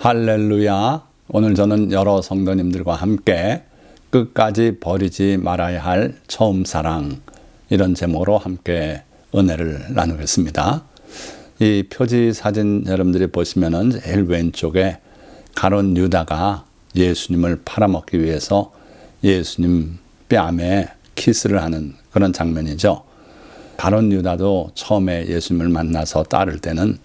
할렐루야. 오늘 저는 여러 성도님들과 함께 끝까지 버리지 말아야 할 처음 사랑, 이런 제목으로 함께 은혜를 나누겠습니다. 이 표지 사진 여러분들이 보시면은 제일 왼쪽에 가룟 유다가 예수님을 팔아먹기 위해서 예수님 뺨에 키스를 하는 그런 장면이죠. 가룟 유다도 처음에 예수님을 만나서 따를 때는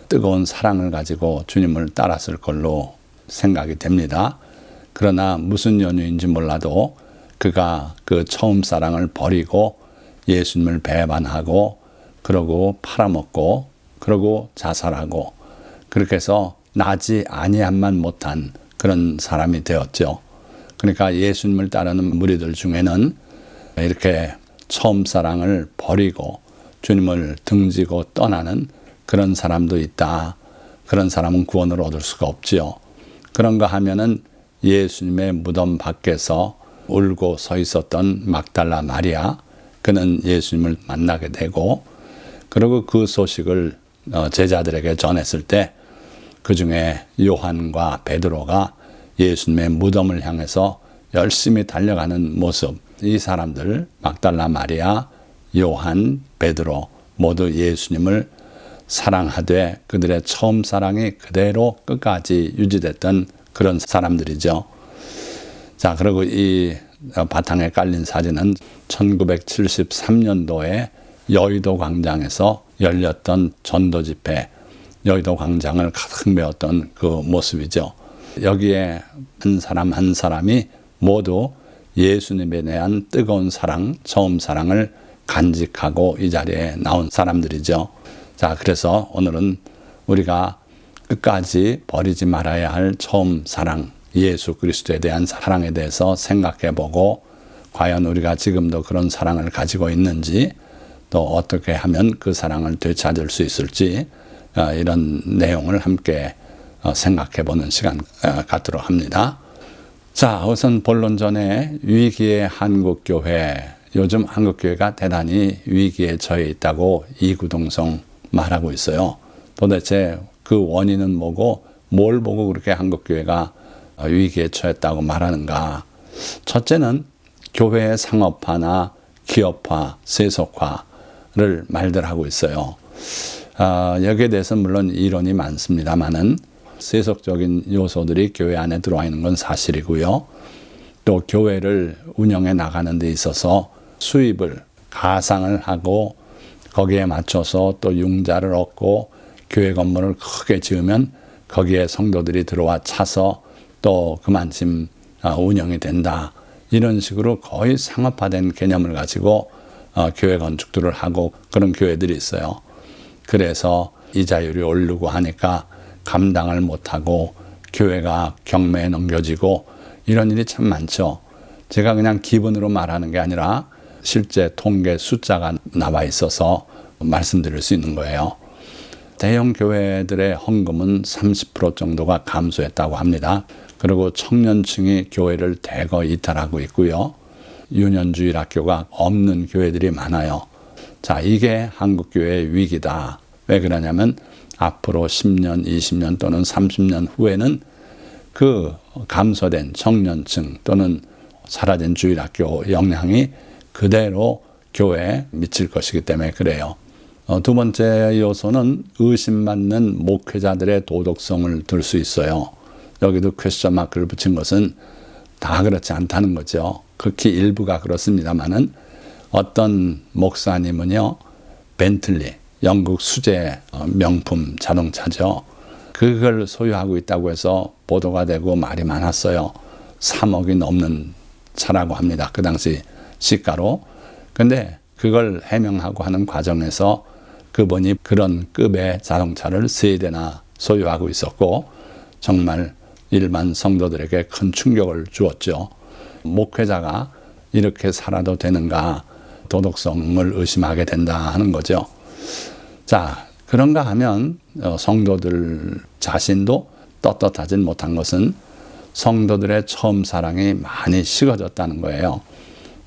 뜨거운 사랑을 가지고 주님을 따랐을 걸로 생각이 됩니다. 그러나 무슨 연유인지 몰라도 그가 그 처음 사랑을 버리고 예수님을 배반하고 그러고 팔아먹고 그러고 자살하고 그렇게 해서 나지 아니함만 못한 그런 사람이 되었죠. 그러니까 예수님을 따르는 무리들 중에는 이렇게 처음 사랑을 버리고 주님을 등지고 떠나는 그런 사람도 있다. 그런 사람은 구원을 얻을 수가 없지요. 그런가 하면은 예수님의 무덤 밖에서 울고 서 있었던 막달라 마리아, 그는 예수님을 만나게 되고, 그리고 그 소식을 제자들에게 전했을 때 그 중에 요한과 베드로가 예수님의 무덤을 향해서 열심히 달려가는 모습, 이 사람들 막달라 마리아, 요한, 베드로 모두 예수님을 사랑하되 그들의 처음 사랑이 그대로 끝까지 유지됐던 그런 사람들이죠. 자, 그리고 이 바탕에 깔린 사진은 1973년도에 여의도 광장에서 열렸던 전도 집회, 여의도 광장을 가득 메웠던 그 모습이죠. 여기에 한 사람 한 사람이 모두 예수님에 대한 뜨거운 사랑, 처음 사랑을 간직하고 이 자리에 나온 사람들이죠. 자, 그래서 오늘은 우리가 끝까지 버리지 말아야 할 처음 사랑, 예수 그리스도에 대한 사랑에 대해서 생각해 보고 과연 우리가 지금도 그런 사랑을 가지고 있는지, 또 어떻게 하면 그 사랑을 되찾을 수 있을지, 이런 내용을 함께 생각해 보는 시간 갖도록 합니다. 자, 우선 본론전에 위기의 한국교회, 요즘 한국교회가 대단히 위기에 처해 있다고 이구동성 말하고 있어요. 도대체 그 원인은 뭐고 뭘 보고 그렇게 한국교회가 위기에 처했다고 말하는가. 첫째는 교회의 상업화나 기업화, 세속화를 말들 하고 있어요. 여기에 대해서 물론 이론이 많습니다만은 세속적인 요소들이 교회 안에 들어와 있는 건 사실이고요. 또 교회를 운영해 나가는 데 있어서 수입을 가상을 하고 거기에 맞춰서 또 융자를 얻고 교회 건물을 크게 지으면 거기에 성도들이 들어와 차서 또 그만큼 운영이 된다. 이런 식으로 거의 상업화된 개념을 가지고 교회 건축들을 하고 그런 교회들이 있어요. 그래서 이자율이 오르고 하니까 감당을 못하고 교회가 경매에 넘겨지고 이런 일이 참 많죠. 제가 그냥 기분으로 말하는 게 아니라 실제 통계 숫자가 나와 있어서 말씀드릴 수 있는 거예요. 대형 교회들의 헌금은 30% 정도가 감소했다고 합니다. 그리고 청년층이 교회를 대거 이탈하고 있고요. 유년주일 학교가 없는 교회들이 많아요. 자, 이게 한국교회의 위기다. 왜 그러냐면 앞으로 10년, 20년 또는 30년 후에는 그 감소된 청년층 또는 사라진 주일학교 영향이 그대로 교회에 미칠 것이기 때문에 그래요. 두 번째 요소는 의심받는 목회자들의 도덕성을 들 수 있어요. 여기도 퀘스천 마크를 붙인 것은 다 그렇지 않다는 거죠. 극히 일부가 그렇습니다만은 어떤 목사님은요, 벤틀리, 영국 수제 명품 자동차죠. 그걸 소유하고 있다고 해서 보도가 되고 말이 많았어요. 3억이 넘는 차라고 합니다. 그 당시 시가로. 근데 그걸 해명하고 하는 과정에서 그분이 그런 급의 자동차를 3대나 소유하고 있었고 정말 일반 성도들에게 큰 충격을 주었죠. 목회자가 이렇게 살아도 되는가, 도덕성을 의심하게 된다 하는 거죠. 자, 그런가 하면 성도들 자신도 떳떳하진 못한 것은 성도들의 처음 사랑이 많이 식어졌다는 거예요.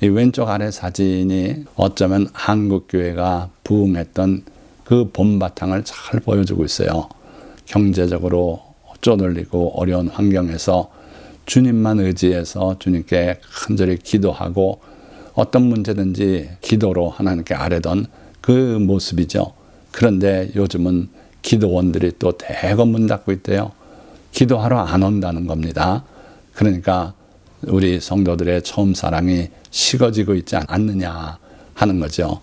이 왼쪽 아래 사진이 어쩌면 한국교회가 부흥했던 그 봄바탕을 잘 보여주고 있어요. 경제적으로 쪼들리고 어려운 환경에서 주님만 의지해서 주님께 간절히 기도하고 어떤 문제든지 기도로 하나님께 아뢰던 그 모습이죠. 그런데 요즘은 기도원들이 또 대거 문 닫고 있대요. 기도하러 안 온다는 겁니다. 그러니까 우리 성도들의 처음 사랑이 식어지고 있지 않느냐 하는 거죠.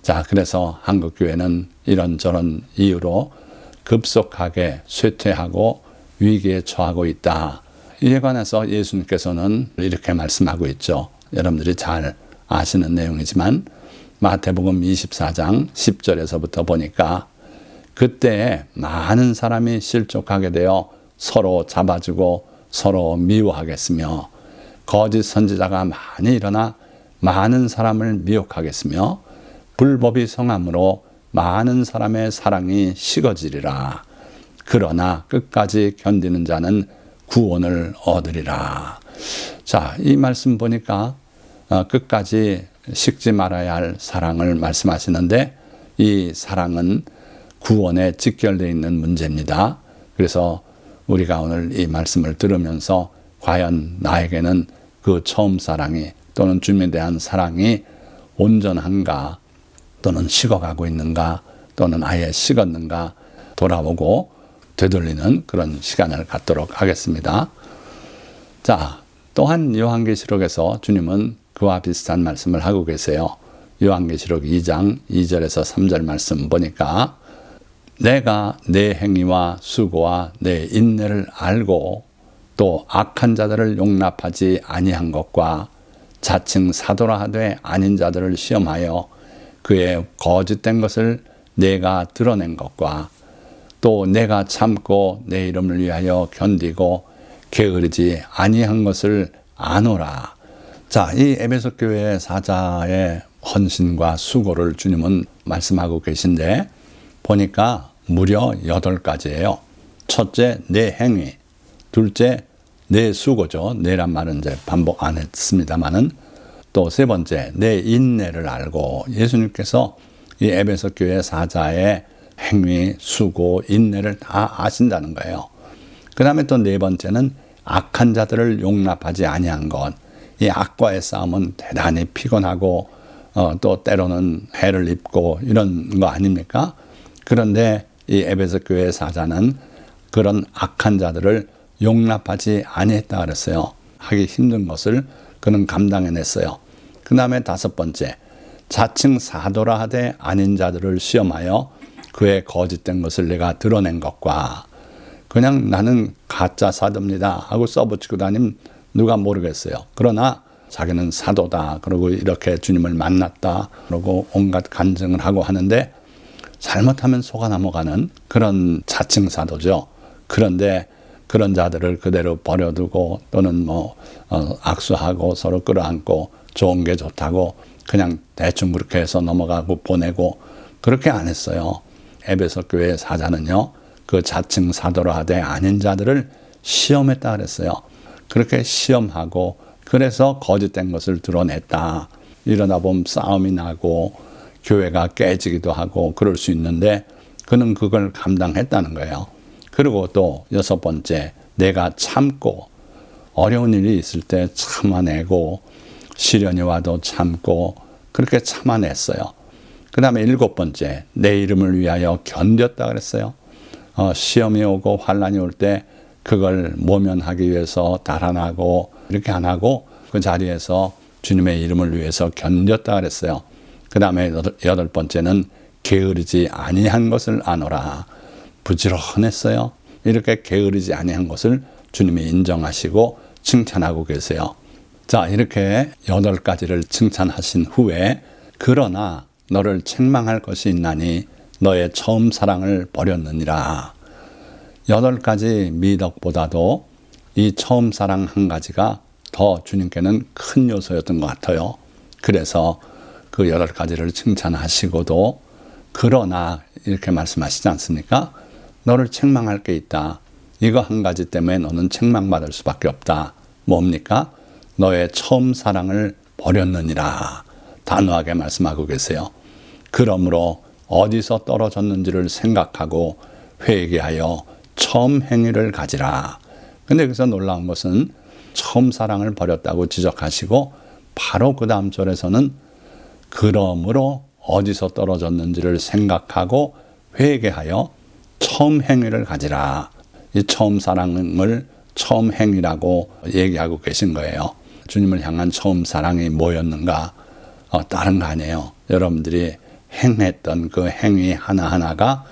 자, 그래서 한국교회는 이런저런 이유로 급속하게 쇠퇴하고 위기에 처하고 있다. 이에 관해서 예수님께서는 이렇게 말씀하고 있죠. 여러분들이 잘 아시는 내용이지만 마태복음 24장 10절에서부터 보니까 그때 많은 사람이 실족하게 되어 서로 잡아주고 서로 미워하겠으며 거짓 선지자가 많이 일어나 많은 사람을 미혹하겠으며 불법이 성함으로 많은 사람의 사랑이 식어지리라. 그러나 끝까지 견디는 자는 구원을 얻으리라. 자, 이 말씀 보니까 끝까지 식지 말아야 할 사랑을 말씀하시는데 이 사랑은 구원에 직결되어 있는 문제입니다. 그래서 우리가 오늘 이 말씀을 들으면서 과연 나에게는 그 처음 사랑이 또는 주님에 대한 사랑이 온전한가 또는 식어가고 있는가 또는 아예 식었는가 돌아보고 되돌리는 그런 시간을 갖도록 하겠습니다. 자, 또한 요한계시록에서 주님은 그와 비슷한 말씀을 하고 계세요. 요한계시록 2장 2절에서 3절 말씀 보니까 내가 내 행위와 수고와 내 인내를 알고 또 악한 자들을 용납하지 아니한 것과 자칭 사도라 하되 아닌 자들을 시험하여 그의 거짓된 것을 내가 드러낸 것과 또 내가 참고 내 이름을 위하여 견디고 게으르지 아니한 것을 아노라. 자, 이 에베소 교회 사자의 헌신과 수고를 주님은 말씀하고 계신데 보니까 무려 8가지예요. 첫째, 내 행위. 둘째, 내 수고죠. 내란 말은 이제 반복 안 했습니다만은 또 세 번째, 내 인내를 알고 예수님께서 이 에베소 교회 사자의 행위, 수고, 인내를 다 아신다는 거예요. 그 다음에 또 네 번째는 악한 자들을 용납하지 아니한 것. 이 악과의 싸움은 대단히 피곤하고 또 때로는 해를 입고 이런 거 아닙니까? 그런데 이 에베소 교회 사자는 그런 악한 자들을 용납하지 아니했다 그랬어요. 하기 힘든 것을 그는 감당해냈어요. 그 다음에 5번째, 자칭 사도라 하되 아닌 자들을 시험하여 그의 거짓된 것을 내가 드러낸 것과 그냥 나는 가짜 사도입니다 하고 써붙이고 다니면 누가 모르겠어요. 그러나 자기는 사도다 그러고 이렇게 주님을 만났다 그러고 온갖 간증을 하고 하는데 잘못하면 속아 넘어가는 그런 자칭 사도죠. 그런데 그런 자들을 그대로 버려두고 또는 악수하고 서로 끌어안고 좋은 게 좋다고 그냥 대충 그렇게 해서 넘어가고 보내고 그렇게 안 했어요. 에베소 교회 사자는요, 그 자칭 사도라 하되 아닌 자들을 시험했다 그랬어요. 그렇게 시험하고 그래서 거짓된 것을 드러냈다. 이러다 보면 싸움이 나고 교회가 깨지기도 하고 그럴 수 있는데 그는 그걸 감당했다는 거예요. 그리고 또 6번째, 내가 참고 어려운 일이 있을 때 참아내고 시련이 와도 참고 그렇게 참아냈어요. 그 다음에 7번째, 내 이름을 위하여 견뎠다 그랬어요. 시험이 오고 환난이 올 때 그걸 모면하기 위해서 달아나고 이렇게 안 하고 그 자리에서 주님의 이름을 위해서 견뎠다 그랬어요. 그 다음에 8번째는 게으르지 아니한 것을 아노라. 부지런했어요. 이렇게 게으르지 아니한 것을 주님이 인정하시고 칭찬하고 계세요. 자, 이렇게 8가지를 칭찬하신 후에 그러나 너를 책망할 것이 있나니 너의 처음 사랑을 버렸느니라. 8가지 미덕보다도 이 처음 사랑 한 가지가 더 주님께는 큰 요소였던 것 같아요. 그래서 그 8가지를 칭찬하시고도 그러나 이렇게 말씀하시지 않습니까? 너를 책망할 게 있다. 이거 한 가지 때문에 너는 책망받을 수밖에 없다. 뭡니까? 너의 처음 사랑을 버렸느니라. 단호하게 말씀하고 계세요. 그러므로 어디서 떨어졌는지를 생각하고 회개하여 처음 행위를 가지라. 근데 여기서 놀라운 것은 처음 사랑을 버렸다고 지적하시고 바로 그 다음 절에서는 그러므로 어디서 떨어졌는지를 생각하고 회개하여 처음 행위를 가지라. 이 처음 사랑을 처음 행위라고 얘기하고 계신 거예요. 주님을 향한 처음 사랑이 뭐였는가? 다른 거 아니에요. 여러분들이 행했던 그 행위 하나하나가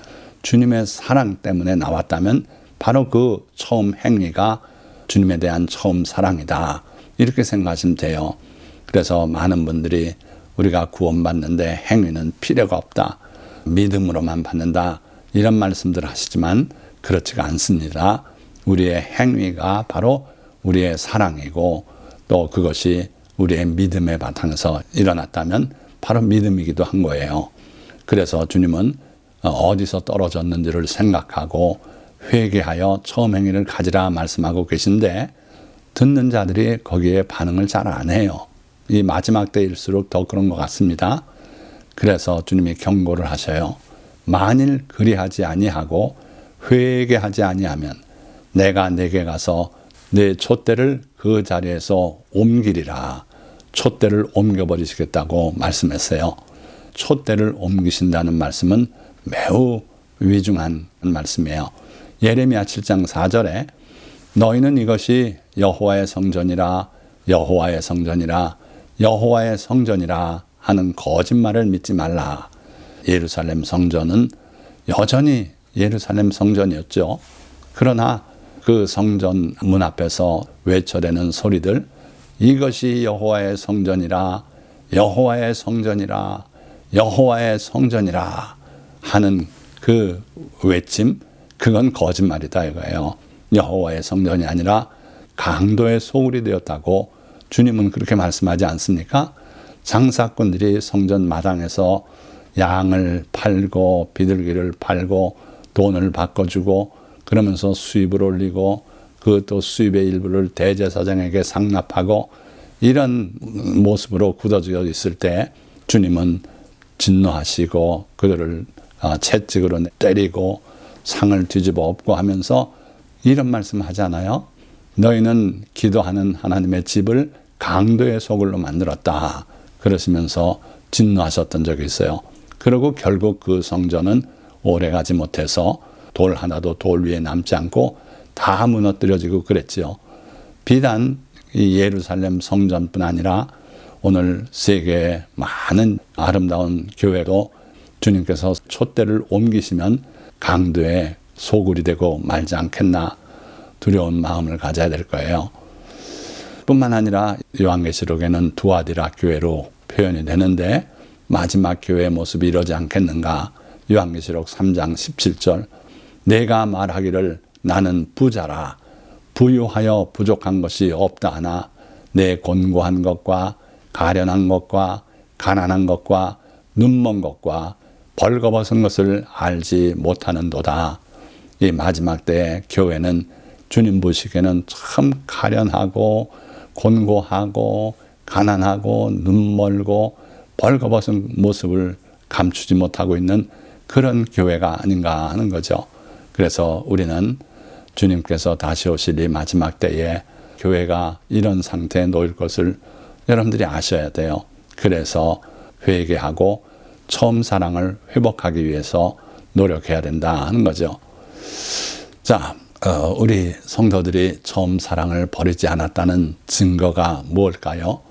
주님의 사랑 때문에 나왔다면 바로 그 처음 행위가 주님에 대한 처음 사랑이다. 이렇게 생각하시면 돼요. 그래서 많은 분들이 우리가 구원받는데 행위는 필요가 없다. 믿음으로만 받는다. 이런 말씀들 하시지만 그렇지가 않습니다. 우리의 행위가 바로 우리의 사랑이고 또 그것이 우리의 믿음의 바탕에서 일어났다면 바로 믿음이기도 한 거예요. 그래서 주님은 어디서 떨어졌는지를 생각하고 회개하여 처음 행위를 가지라 말씀하고 계신데 듣는 자들이 거기에 반응을 잘 안 해요. 이 마지막 때일수록 더 그런 것 같습니다. 그래서 주님이 경고를 하셔요. 만일 그리하지 아니하고 회개하지 아니하면 내가 내게 가서 내 촛대를 그 자리에서 옮기리라. 촛대를 옮겨버리시겠다고 말씀했어요. 촛대를 옮기신다는 말씀은 매우 위중한 말씀이에요. 예레미야 7장 4절에 너희는 이것이 여호와의 성전이라 여호와의 성전이라 여호와의 성전이라 하는 거짓말을 믿지 말라. 예루살렘 성전은 여전히 예루살렘 성전이었죠. 그러나 그 성전 문 앞에서 외쳐대는 소리들, 이것이 여호와의 성전이라 여호와의 성전이라 여호와의 성전이라 하는 그 외침, 그건 거짓말이다 이거예요. 여호와의 성전이 아니라 강도의 소굴이 되었다고 주님은 그렇게 말씀하지 않습니까? 장사꾼들이 성전 마당에서 양을 팔고 비둘기를 팔고 돈을 바꿔주고 그러면서 수입을 올리고 그 또 수입의 일부를 대제사장에게 상납하고 이런 모습으로 굳어져 있을 때 주님은 진노하시고 그들을 채찍으로 때리고 상을 뒤집어 엎고 하면서 이런 말씀 하잖아요. 너희는 기도하는 하나님의 집을 강도의 소굴로 만들었다. 그러시면서 진노하셨던 적이 있어요. 그리고 결국 그 성전은 오래가지 못해서 돌 하나도 돌 위에 남지 않고 다 무너뜨려지고 그랬지요. 비단 이 예루살렘 성전뿐 아니라 오늘 세계의 많은 아름다운 교회도 주님께서 촛대를 옮기시면 강도의 소굴이 되고 말지 않겠나 두려운 마음을 가져야 될 거예요. 뿐만 아니라 요한계시록에는 두아디라 교회로 표현이 되는데 마지막 교회의 모습이 이러지 않겠는가. 요한계시록 3장 17절 내가 말하기를 나는 부자라 부유하여 부족한 것이 없다 하나 내 곤고한 것과 가련한 것과 가난한 것과 눈먼 것과 벌거벗은 것을 알지 못하는도다. 이 마지막 때의 교회는 주님 보시기에는 참 가련하고 곤고하고 가난하고 눈멀고 벌거벗은 모습을 감추지 못하고 있는 그런 교회가 아닌가 하는 거죠. 그래서 우리는 주님께서 다시 오실 이 마지막 때에 교회가 이런 상태에 놓일 것을 여러분들이 아셔야 돼요. 그래서 회개하고 처음 사랑을 회복하기 위해서 노력해야 된다 하는 거죠. 자, 우리 성도들이 처음 사랑을 버리지 않았다는 증거가 무엇일까요?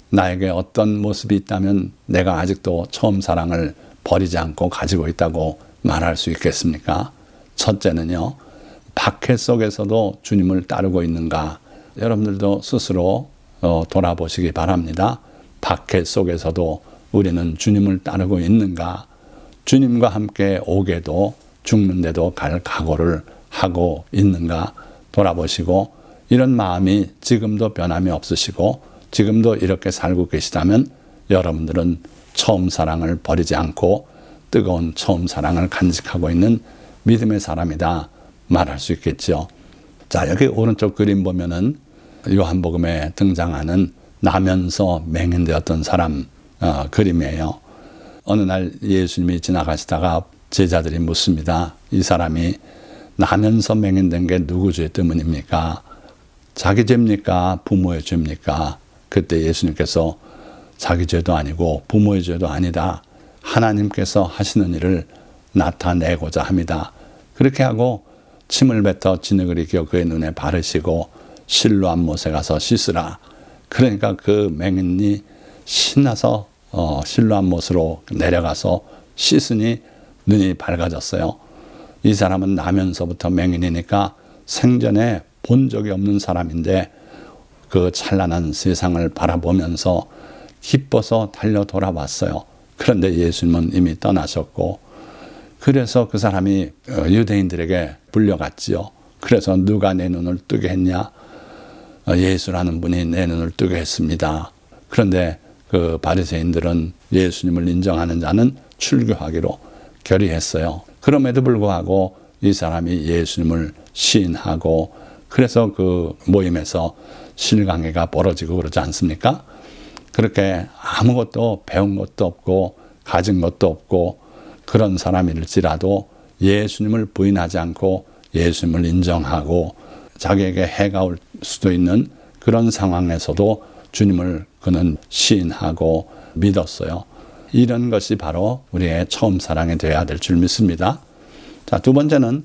나에게 어떤 모습이 있다면 내가 아직도 처음 사랑을 버리지 않고 가지고 있다고 말할 수 있겠습니까? 첫째는요, 박해 속에서도 주님을 따르고 있는가? 여러분들도 스스로 돌아보시기 바랍니다. 박해 속에서도 우리는 주님을 따르고 있는가? 주님과 함께 오게도 죽는데도 갈 각오를 하고 있는가? 돌아보시고 이런 마음이 지금도 변함이 없으시고 지금도 이렇게 살고 계시다면 여러분들은 처음 사랑을 버리지 않고 뜨거운 처음 사랑을 간직하고 있는 믿음의 사람이다 말할 수 있겠죠. 자, 여기 오른쪽 그림 보면은 요한복음에 등장하는 나면서 맹인되었던 사람 그림이에요. 어느 날 예수님이 지나가시다가 제자들이 묻습니다. 이 사람이 나면서 맹인된 게 누구 죄 때문입니까? 자기 죄입니까? 부모의 죄입니까? 그때 예수님께서 자기 죄도 아니고 부모의 죄도 아니다. 하나님께서 하시는 일을 나타내고자 합니다. 그렇게 하고 침을 뱉어 진흙을 이겨 그의 눈에 바르시고 실로암 못에 가서 씻으라. 그러니까 그 맹인이 신나서 실로암 못으로 내려가서 씻으니 눈이 밝아졌어요. 이 사람은 나면서부터 맹인이니까 생전에 본 적이 없는 사람인데 그 찬란한 세상을 바라보면서 기뻐서 달려 돌아왔어요. 그런데 예수님은 이미 떠나셨고, 그래서 그 사람이 유대인들에게 불려갔지요. 그래서 누가 내 눈을 뜨게 했냐? 예수라는 분이 내 눈을 뜨게 했습니다. 그런데 그 바리새인들은 예수님을 인정하는 자는 출교하기로 결의했어요. 그럼에도 불구하고 이 사람이 예수님을 시인하고, 그래서 그 모임에서 실강해가 벌어지고 그러지 않습니까? 그렇게 아무것도 배운 것도 없고 가진 것도 없고 그런 사람일지라도 예수님을 부인하지 않고 예수님을 인정하고 자기에게 해가 올 수도 있는 그런 상황에서도 주님을 그는 시인하고 믿었어요. 이런 것이 바로 우리의 처음 사랑이 되어야 될 줄 믿습니다. 자, 두 번째는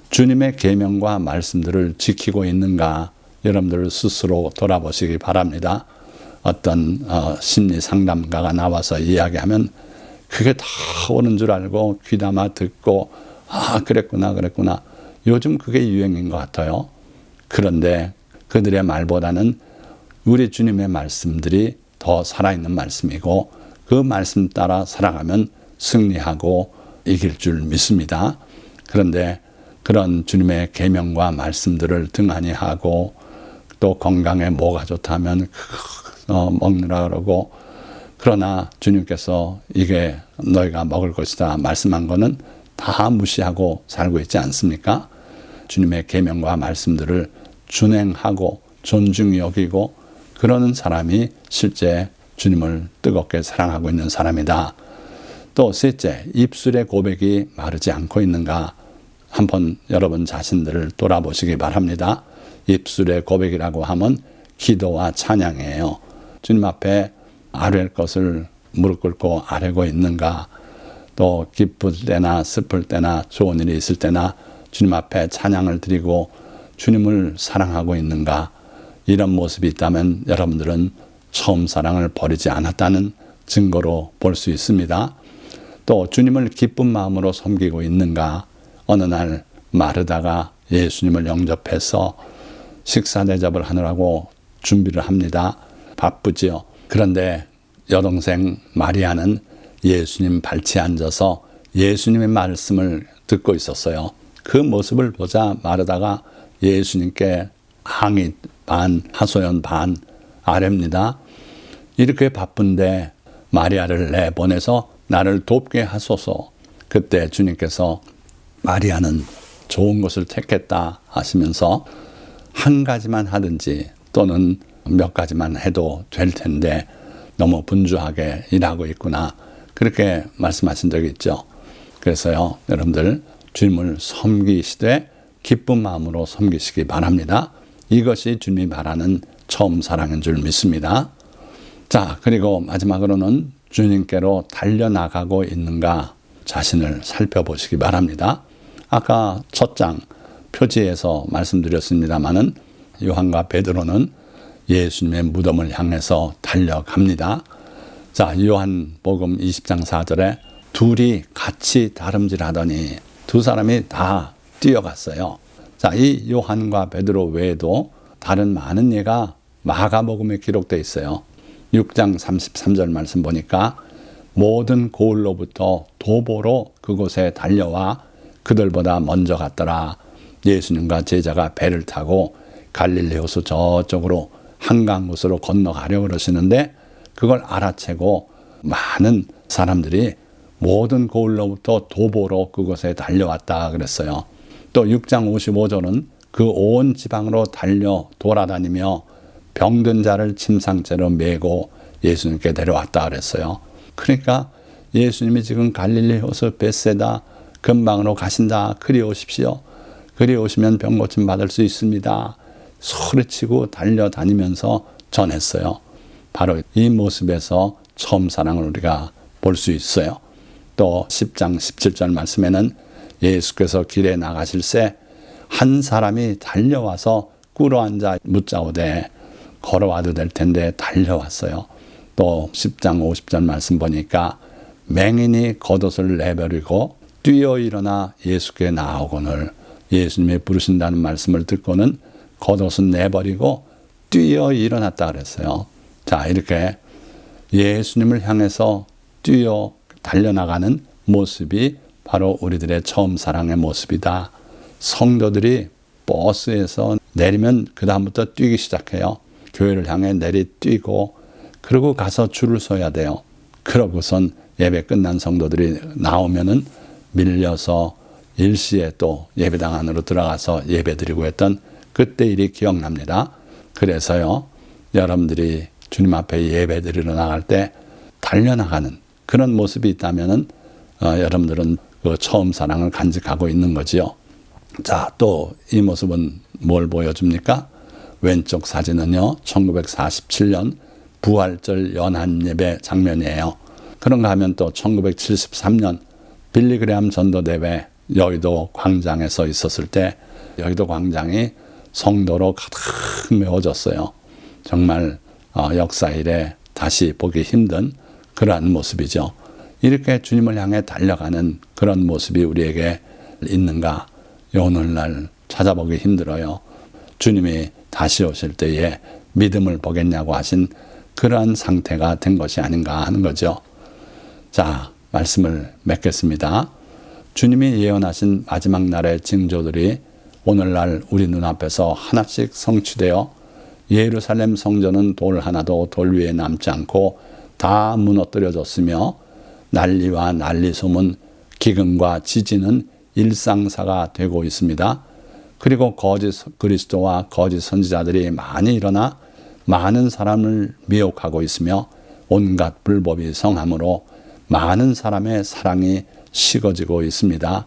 주님의 계명과 말씀들을 지키고 있는가, 여러분들 스스로 돌아보시기 바랍니다. 어떤 심리 상담가가 나와서 이야기하면 그게 다 옳은 줄 알고 귀담아 듣고 그랬구나. 요즘 그게 유행인 것 같아요. 그런데 그들의 말보다는 우리 주님의 말씀들이 더 살아있는 말씀이고 그 말씀 따라 살아가면 승리하고 이길 줄 믿습니다. 그런데 그런 주님의 계명과 말씀들을 등한히 하고 또 건강에 뭐가 좋다면 먹느라 그러고, 그러나 주님께서 이게 너희가 먹을 것이다 말씀한 거는 다 무시하고 살고 있지 않습니까? 주님의 계명과 말씀들을 준행하고 존중히 여기고 그러는 사람이 실제 주님을 뜨겁게 사랑하고 있는 사람이다. 또 셋째, 입술의 고백이 마르지 않고 있는가? 한번 여러분 자신들을 돌아보시기 바랍니다. 입술의 고백이라고 하면 기도와 찬양이에요. 주님 앞에 아뢰 것을 무릎 꿇고 아뢰고 있는가? 또 기쁠 때나 슬플 때나 좋은 일이 있을 때나 주님 앞에 찬양을 드리고 주님을 사랑하고 있는가? 이런 모습이 있다면 여러분들은 처음 사랑을 버리지 않았다는 증거로 볼 수 있습니다. 또 주님을 기쁜 마음으로 섬기고 있는가? 어느 날 마르다가 예수님을 영접해서 식사 대접을 하느라고 준비를 합니다. 바쁘지요. 그런데 여동생 마리아는 예수님 발치에 앉아서 예수님의 말씀을 듣고 있었어요. 그 모습을 보자 마르다가 예수님께 항의 반, 하소연 반 아뢰입니다. 이렇게 바쁜데 마리아를 내보내서 나를 돕게 하소서. 그때 주님께서 마리아는 좋은 것을 택했다 하시면서 한 가지만 하든지 또는 몇 가지만 해도 될 텐데 너무 분주하게 일하고 있구나. 그렇게 말씀하신 적이 있죠. 그래서요, 여러분들 주님을 섬기시되 기쁜 마음으로 섬기시기 바랍니다. 이것이 주님이 바라는 처음 사랑인 줄 믿습니다. 자, 그리고 마지막으로는 주님께로 달려나가고 있는가 자신을 살펴보시기 바랍니다. 아까 첫 장 표지에서 말씀드렸습니다마는 요한과 베드로는 예수님의 무덤을 향해서 달려갑니다. 자, 요한복음 20장 4절에 둘이 같이 다름질하더니 두 사람이 다 뛰어갔어요. 자, 이 요한과 베드로 외에도 다른 많은 예가 마가복음에 기록되어 있어요. 6장 33절 말씀 보니까 모든 고을로부터 도보로 그곳에 달려와 그들보다 먼저 갔더라. 예수님과 제자가 배를 타고 갈릴리 호수 저쪽으로 한강 곳으로 건너가려고 그러시는데 그걸 알아채고 많은 사람들이 모든 고을로부터 도보로 그곳에 달려왔다 그랬어요. 또 6장 55절은 그 온 지방으로 달려 돌아다니며 병든 자를 침상째로 메고 예수님께 데려왔다 그랬어요. 그러니까 예수님이 지금 갈릴리 호수 벳세다 근방으로 가신다. 그리 오십시오. 그리 오시면 병 고침 받을 수 있습니다. 소리치고 달려다니면서 전했어요. 바로 이 모습에서 처음 사랑을 우리가 볼 수 있어요. 또 10장 17절 말씀에는 예수께서 길에 나가실 새 한 사람이 달려와서 꿇어앉아 묻자오되 걸어와도 될 텐데 달려왔어요. 또 10장 50절 말씀 보니까 맹인이 겉옷을 내버리고 뛰어 일어나 예수께 나아오거늘, 예수님이 부르신다는 말씀을 듣고는 겉옷은 내버리고 뛰어 일어났다 그랬어요. 자, 이렇게 예수님을 향해서 뛰어 달려나가는 모습이 바로 우리들의 처음 사랑의 모습이다. 성도들이 버스에서 내리면 그 다음부터 뛰기 시작해요. 교회를 향해 내리뛰고 그러고 가서 줄을 서야 돼요. 그러고선 예배 끝난 성도들이 나오면은 밀려서 일시에 또 예배당 안으로 들어가서 예배드리고 했던 그때 일이 기억납니다. 그래서요, 여러분들이 주님 앞에 예배드리러 나갈 때 달려나가는 그런 모습이 있다면은 여러분들은 그 처음 사랑을 간직하고 있는 거지요. 자, 또 이 모습은 뭘 보여줍니까? 왼쪽 사진은요, 1947년 부활절 연한 예배 장면이에요. 그런가 하면 또 1973년 빌리그레암 전도대회 여의도 광장에서 있었을 때 여의도 광장이 성도로 가득 메워졌어요. 정말 역사 이래 다시 보기 힘든 그러한 모습이죠. 이렇게 주님을 향해 달려가는 그런 모습이 우리에게 있는가? 오늘날 찾아보기 힘들어요. 주님이 다시 오실 때에 믿음을 보겠냐고 하신 그러한 상태가 된 것이 아닌가 하는 거죠. 자, 말씀을 맺겠습니다. 주님이 예언하신 마지막 날의 징조들이 오늘날 우리 눈앞에서 하나씩 성취되어 예루살렘 성전은 돌 하나도 돌 위에 남지 않고 다 무너뜨려졌으며 난리와 난리 소문, 기근과 지진은 일상사가 되고 있습니다. 그리고 거짓 그리스도와 거짓 선지자들이 많이 일어나 많은 사람을 미혹하고 있으며 온갖 불법이 성함으로 많은 사람의 사랑이 식어지고 있습니다.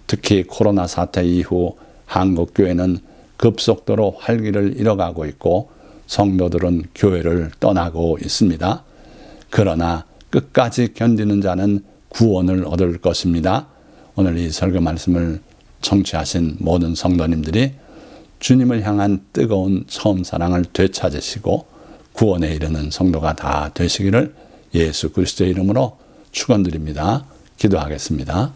특히 코로나 사태 이후 한국교회는 급속도로 활기를 잃어가고 있고 성도들은 교회를 떠나고 있습니다. 그러나 끝까지 견디는 자는 구원을 얻을 것입니다. 오늘 이 설교 말씀을 청취하신 모든 성도님들이 주님을 향한 뜨거운 처음 사랑을 되찾으시고 구원에 이르는 성도가 다 되시기를 예수 그리스도의 이름으로 축원드립니다. 기도하겠습니다.